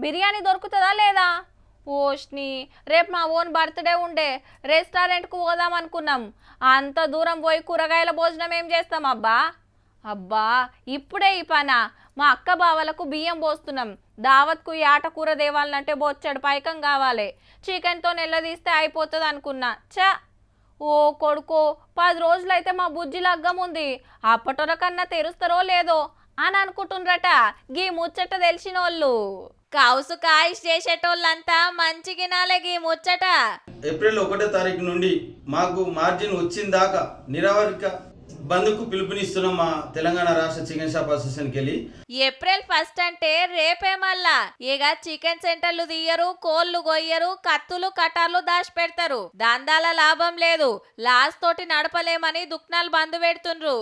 బిర్యానీ దొరుకుతుందా లేదా? ఓష్ని రేపు మా ఓన్ బర్త్డే ఉండే రెస్టారెంట్కు పోదాం అనుకున్నాం. అంత దూరం పోయి కూరగాయల భోజనం ఏం చేస్తాం అబ్బా? అబ్బా ఇప్పుడే ఈ పనా? మా అక్క బావలకు బియ్యం పోస్తున్నాం. దావత్కు ఈ ఆటకూర దేవాలంటే బొచ్చడు పైకం కావాలి. చికెన్తో నెల్లదీస్తే అయిపోతుంది అనుకున్నా. ఓ కొడుకో 10 రోజులైతే మా బుజ్జి లగ్గం ఉంది. అప్పటొరకన్నా తెరుస్తారో లేదో అని అనుకుంటుండ్రట గీ ముచ్చట తెలిసినోళ్ళు. కౌసు కాయిష్ చేసేటోళ్ళంతా మంచిగినాలే గీ ముచ్చట. ఏప్రిల్ 1వ తారీఖు నుండి మాకు మార్జిన్ వచ్చిందాకా నిరావరిక బంద్కు పిలుపునిస్తున్నాం మా తెలంగాణ రాష్ట్ర చికెన్ షాప్ అసోసియేషన్కి వెళ్ళి. ఏప్రిల్ 1 అంటే రేపే మళ్ళా. ఇక చికెన్ సెంటర్లు తీయరు, కోళ్లు గొయ్యరు, కత్తులు కటార్లు దాచి పెడతారు. దందాల లాభం లేదు, లాస్ తోటి నడపలేమని దుక్నాలు బంద్ పెడుతుండ్రు.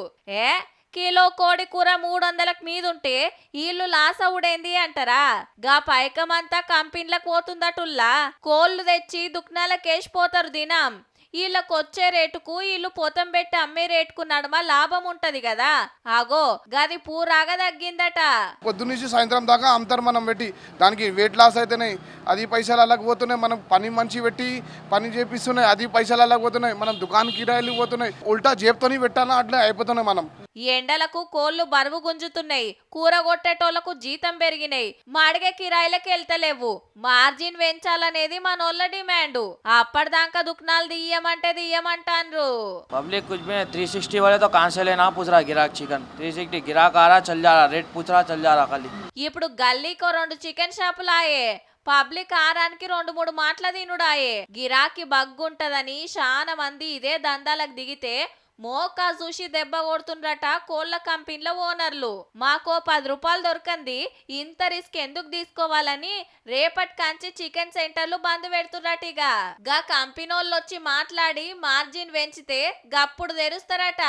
కిలో కోడి కూర 300లకు మీదుంటే వీళ్ళు లాస్ అవుడేంది అంటారా? గా పైకమంతా కంపెనీలకు పోతుందటుల్లా. కోళ్లు తెచ్చి దుక్నాలకేసిపోతారు దినం. వీళ్ళకు వచ్చే రేటుకు వీళ్ళు పొతం పెట్టి అమ్మే రేటుకు నడమ లాభం ఉంటది కదా. ఆగో గది పూరాగా తగ్గిందట. పొద్దున్నుంచి సాయంత్రం దాకా అమ్ముతారు మనం పెట్టి. దానికి వెయిట్ లాస్ అయితేనే అది పైసలు అలాగ పోతున్నాయి. మనం పని మంచి పెట్టి పని చేపిస్తున్నాయి, అది పైసలు అలాగ పోతున్నాయి. మనం దుకాణం కిరాయిలు పోతున్నాయి. ఉల్టా జేబుతోని పెట్టాలా అట్లా అయిపోతున్నాయి. మనం ఈ ఎండలకు కోళ్లు బరువు గుంజుతున్నాయి, కూర కొట్టేటోళ్లకు జీతం పెరిగినాయి, మాడిగే కిరాయిలకు వెళ్తలేవు. Margin పెంచాలనేది మనోళ్ళ demand. అప్పటిదాకా దుకాణాలు దియ్యమంటే దియ్యమంటాన్రు. पब्लिक कुछ भी 360 वाले तो कहाँ से लेना, पूछ रहा गिराक चिकन 360 गिराक आ रहा चल जा रहा, रेट पूछ रहा चल जा रहा खाली. ఇప్పుడు గల్లీకో 2 చికెన్ షాపులాయే. పబ్లిక్ ఆరానికి 2-3 మాటల తినుడాయే. గిరాకీ బగ్గుంటదని చాలా మంది ఇదే దందాలకు దిగితే మోకా చూసి దెబ్బ కొడుతుండ్రట కోళ్ల కంపెనీల ఓనర్లు. మాకో 10 రూపాయలు దొరకంది, ఇంత రిస్క్ ఎందుకు తీసుకోవాలని రేపటి కంచి చికెన్ సెంటర్లు బంద్ పెడుతున్నట్టుగా. గా కంపెనీళ్ళు వచ్చి మాట్లాడి మార్జిన్ పెంచితే గప్పుడు తెరుస్తారట.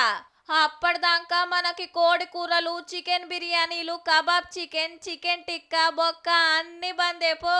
అప్పటిదాకా మనకి కోడి కూరలు, చికెన్ బిర్యానీలు, కబాబ్ చికెన్, చికెన్ టిక్కా, బొక్క అన్ని బందే పో.